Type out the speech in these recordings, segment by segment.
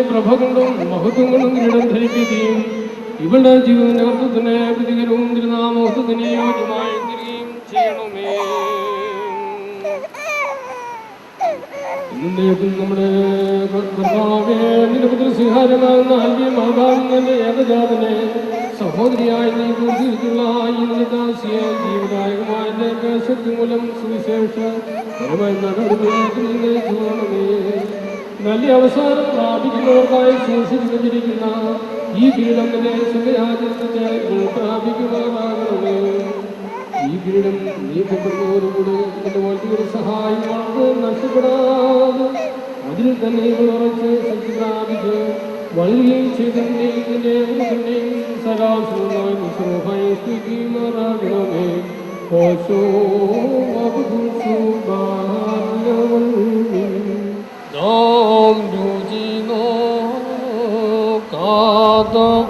പ്രഭകൊണ്ടും മഹത്വം കൊണ്ടും കിരീടം ധരിപ്പിക്കുകയും ഇവളുടെ ജീവനർത്ഥത്തിന് പ്രതികരവും തിരുനാമോഹത്തിന് യോഗ്യമായി തീരുകയും ചെയ്യണമേ. നമ്മുടെ കർത്താവേ, സ്വീകാര്യമാകുന്ന ആത്മീയമാകാവുന്ന ഏകജാതനെ സഹോദരിയായി നീ പൂർത്തിയിട്ടുള്ള ഈ ദാസിയെ ജീവദായകമായ ശക്തി മൂലം സുവിശേഷ നല്ല അവസാനം പ്രാപിക്കുന്നവർക്കായി സൂക്ഷിച്ചു വെച്ചിരിക്കുന്ന ഈ കിരീടം പ്രാപിക്കുമാറാകണമേ. ഈ കിരീടം നീക്കപ്പെടുന്നതോടുകൂടി ഇതിന്റെ വലിയൊരു സഹായം വളർന്ന് നഷ്ടപ്പെടാതെ അതിൽ തന്നെ ഉറച്ച് ശക്തി പ്രാപിച്ച് വളരുകയും ചെയ്തതിന്റെ സരാശരമായി സ്തുതിക്കുമാറാകണമേ.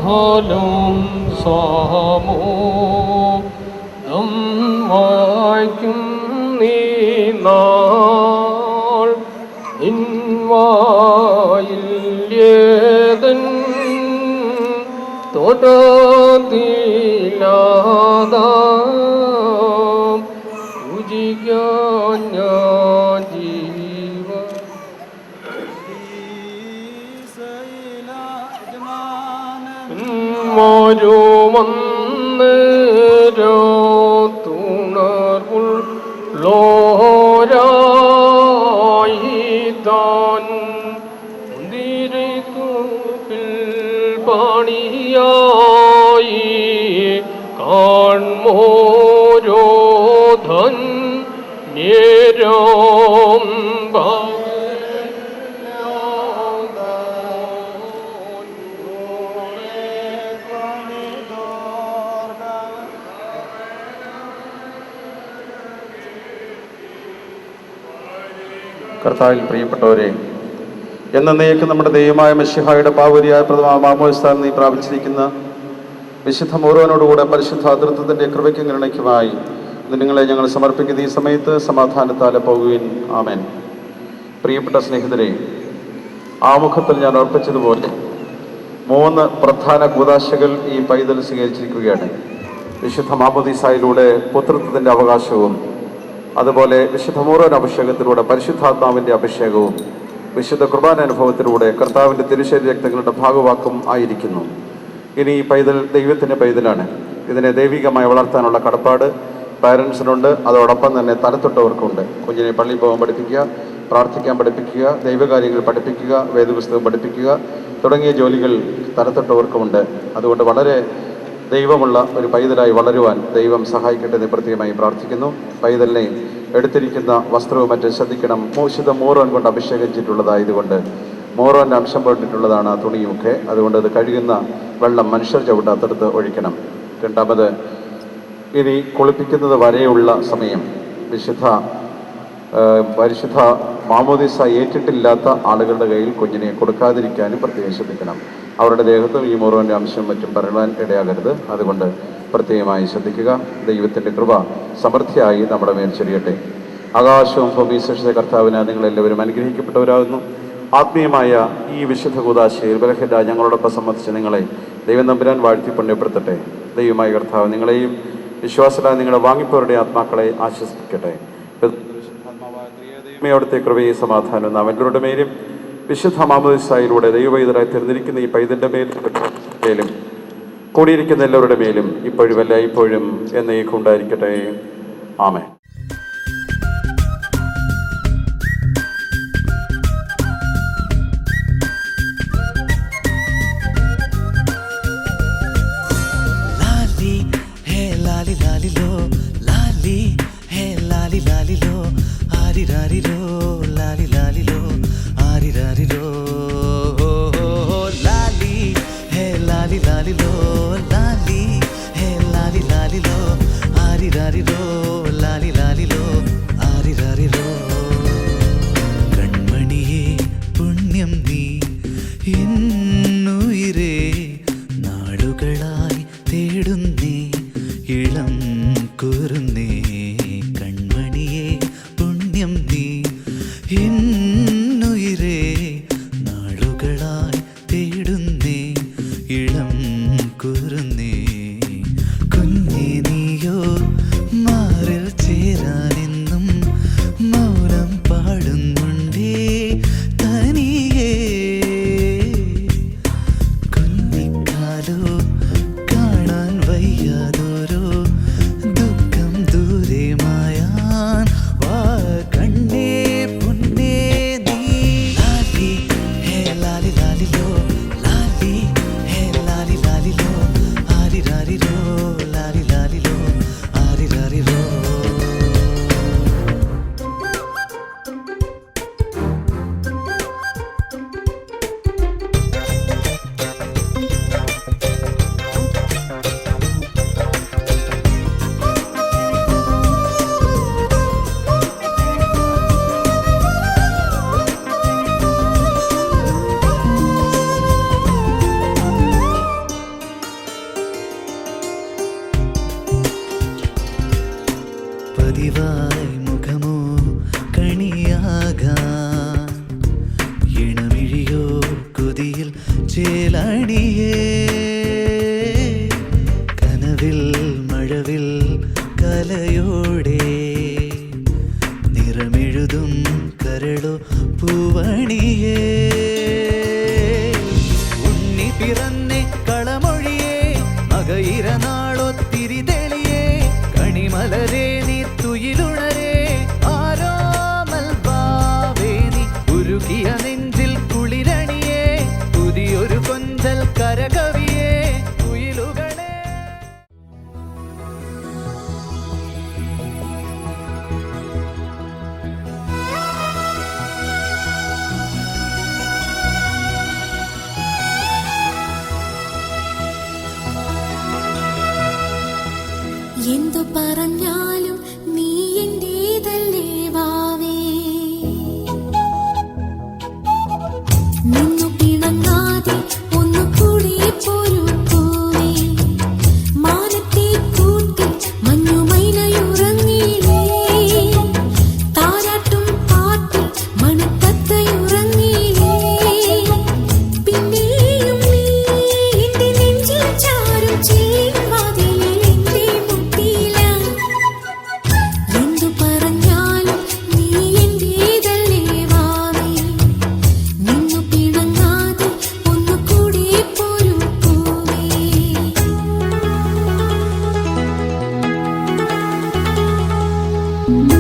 ഫലം സാമോ വായിക്കും നീ നാൾ നിൻവായില്ലേതൻ തോട്ടത്തിലാതാ പൂജിക്കാൻ ഞാൻ ജീവ മോരോ വന്നേരോ തുണർവുള്ളോരായി താൻ മുന്തിരിത്തോപ്പിൽ പണിയായി കാൺമോരോധൻ നേരം കർത്താവിൽ പ്രിയപ്പെട്ടവരെ, എന്നേക്കും നമ്മുടെ ദൈവമായ മിശിഹായുടെ പാവരിയായ പ്രഥമ മാമോദിസ നീ പ്രാപിച്ചിരിക്കുന്ന വിശുദ്ധ മോരോനോടുകൂടെ പരിശുദ്ധ തൃത്വത്തിന്റെ കൃപയ്ക്കും കരുണയ്ക്കുമായി നിങ്ങളെ ഞങ്ങൾ സമർപ്പിക്കുന്ന ഈ സമയത്ത് സമാധാനത്താലെ പോകുവിൻ. ആമേൻ. പ്രിയപ്പെട്ട സ്നേഹിതരെ, ആമുഖത്തിൽ ഞാൻ ഓർപ്പിച്ചതുപോലെ 3 പ്രധാന കൂദാശകൾ ഈ പൈതൽ സ്വീകരിച്ചിരിക്കുകയാണ്. വിശുദ്ധ മാമോദിസയിലൂടെ പുത്രത്വത്തിന്റെ അവകാശവും, അതുപോലെ വിശുദ്ധ മോരോൻ അഭിഷേകത്തിലൂടെ പരിശുദ്ധാത്മാവിൻ്റെ അഭിഷേകവും, വിശുദ്ധ കുർബാന അനുഭവത്തിലൂടെ കർത്താവിൻ്റെ തിരുശരീര രക്തങ്ങളുടെ ഭാഗവാക്കും ആയിരിക്കുന്നു. ഇനി ഈ പൈതൽ ദൈവത്തിൻ്റെ പൈതലാണ്. ഇതിനെ ദൈവികമായി വളർത്താനുള്ള കടപ്പാട് പാരൻസിനുണ്ട്. അതോടൊപ്പം തന്നെ തലത്തൊട്ടവർക്കുണ്ട്. കുഞ്ഞിനെ പള്ളിയിൽ പോകാൻ പഠിപ്പിക്കുക, പ്രാർത്ഥിക്കാൻ പഠിപ്പിക്കുക, ദൈവകാര്യങ്ങൾ പഠിപ്പിക്കുക, വേദപുസ്തകം പഠിപ്പിക്കുക തുടങ്ങിയ ജോലികൾ തലത്തൊട്ടവർക്കുമുണ്ട്. അതുകൊണ്ട് വളരെ ദൈവമുള്ള ഒരു പൈതലായി വളരുവാൻ ദൈവം സഹായിക്കട്ടെ എന്ന് പ്രത്യേകമായി പ്രാർത്ഥിക്കുന്നു. പൈതലിനെ എടുത്തിരിക്കുന്ന വസ്ത്രവും മറ്റും ശ്രദ്ധിക്കണം. വിശുദ്ധ മോരോൻ കൊണ്ട് അഭിഷേകിച്ചിട്ടുള്ളതായതുകൊണ്ട് മോരോൻ്റെ അംശം പെട്ടിട്ടുള്ളതാണ് ആ തുണിയുമൊക്കെ. അതുകൊണ്ട് അത് കഴുകുന്ന വെള്ളം മനുഷ്യർ ചവിട്ടാത്തടുത്ത് ഒഴിക്കണം. രണ്ടാമത്, ഇനി കുളിപ്പിക്കുന്നത് വരെയുള്ള സമയം പരിശുദ്ധ മാമോദിസ ഏറ്റിട്ടില്ലാത്ത ആളുകളുടെ കയ്യിൽ കുഞ്ഞിനെ കൊടുക്കാതിരിക്കാനും പ്രത്യേകം ശ്രദ്ധിക്കണം. അവരുടെ ദേഹത്തും ഈ മോരോൻ്റെ അംശം മറ്റും പരളാൻ ഇടയാകരുത്. അതുകൊണ്ട് പ്രത്യേകമായി ശ്രദ്ധിക്കുക. ദൈവത്തിൻ്റെ കൃപ സമൃദ്ധിയായി നമ്മുടെ മേൽ ചൊരിയട്ടെ. ആകാശവും ഭൂമിയും സൃഷ്ടിച്ച കർത്താവിന് നിങ്ങളെല്ലാവരും അനുഗ്രഹിക്കപ്പെട്ടവരാകുന്നു. ആത്മീയമായ ഈ വിശുദ്ധ കൂദാശയിൽ ബലഹീനരായ ഞങ്ങളോടൊപ്പം സംബന്ധിച്ച് നിങ്ങളെ ദൈവം തമ്പുരാൻ വാഴ്ത്തി പുണ്യപ്പെടുത്തട്ടെ. ദൈവമായ കർത്താവ് നിങ്ങളെയും വിശ്വാസത്താൽ നിങ്ങളെ വാങ്ങിപ്പോരുടെ ആത്മാക്കളെ ആശ്വസിപ്പിക്കട്ടെ. അവിടുത്തെ കൃപയും സമാധാനവും നാം എല്ലാവരുടെ മേലും വിശുദ്ധ മാമോദിസയിലൂടെ ദൈവപൈതലായി തിരഞ്ഞിരിക്കുന്ന ഈ പൈതന്റെ മേലും കൂടിയിരിക്കുന്ന എല്ലാവരുടെ മേലും ഇപ്പോഴും എല്ലായ്പ്പോഴും എന്നേക്കും ഉണ്ടായിരിക്കട്ടെ. ആമേൻ. लाली है लाली लाली लो, लाली है ലാലി ലാലിലോ ആരിരാരിരോ ലാലി ലാലിലോ ആരിരാരിരോ ലാലി ഹേ ലാലി ലാലിലോ ലാലി ഹേ ലാലി ലാലിലോ ആരിരാരിരോ ലാലി ലാലിലോ ആരിരാരിരോ കൺമണിയേ പുണ്യം നീ എന്നുയിരേ നാളുകളായി തേടുന്നേ ഇളം കുരുന്നേ കൺമണിയേ പുണ്യം നീ എന്നുയിരേ നാളുകളായി തേടുന്നേ ഇളം കുരുന്നേ കുഞ്ഞേ നീയോ മാറിൽ ചേരാനെന്നും മൗനം പാടുന്നുണ്ടേ തനിയേ കുഞ്ഞിക്കാലോ കാണാൻ വയ്യാതൊരു ദുഃഖം ദൂരെ മായാൻ വാ കണ്ണേ പൊന്നേ നീ ലാലി ഹേ ലാലി ലാലിലോ ലാലി ഹേ ലാലി ലാലിലോ ആരിരാരിരോ ലാലി ലാലിലോ ആരിരാരിരോ പതിവായി മുഖമോ കണിയാകാൻ ഇണമിഴിയോ കൊതിയിൽ ചേലാടിയേ കനവിൽ മഴവിൽ കലയോടെ നിറമെഴുതും കരളോ പൂവണിയേ ഉണ്ണി പിറന്നേ കളമൊഴിയേ മകയിരനാളൊത്തിരി തെളിയേ കണിമലരേ നീ തുയിലുണരേ ആരോമൽ ഭാവേ നീ ഉരുകിയ നെഞ്ചിൽ കുളിരണിയേ പുതിയൊരു കൊഞ്ചൽ കരകവിയേ കുയിലുകളെ എന്തു പറഞ്ഞാലും നീ എന്റേതല്ലേ വാവേ നിന്നു പിണങ്ങാതെ ഒന്നു കൂടി പോരൂ പോവേ മാനത്തെ കൂട്ടി മഞ്ഞുമൈനയുറങ്ങിയില്ലേ താരാട്ടും പാട്ടിൽ മണത്തത്തയുറങ്ങിയില്ലേ പിന്നെയും നീ എന്റെ നെഞ്ചിൽ ചാരും ചേരുവാതിലിൽ എന്റെ മുട്ടിയില എന്തു പറഞ്ഞാലും നീ എന്റേതല്ലേ വാവേ നിന്നു പിണങ്ങാതെ ഒന്നു കൂടി പോരൂ പോവേ Thank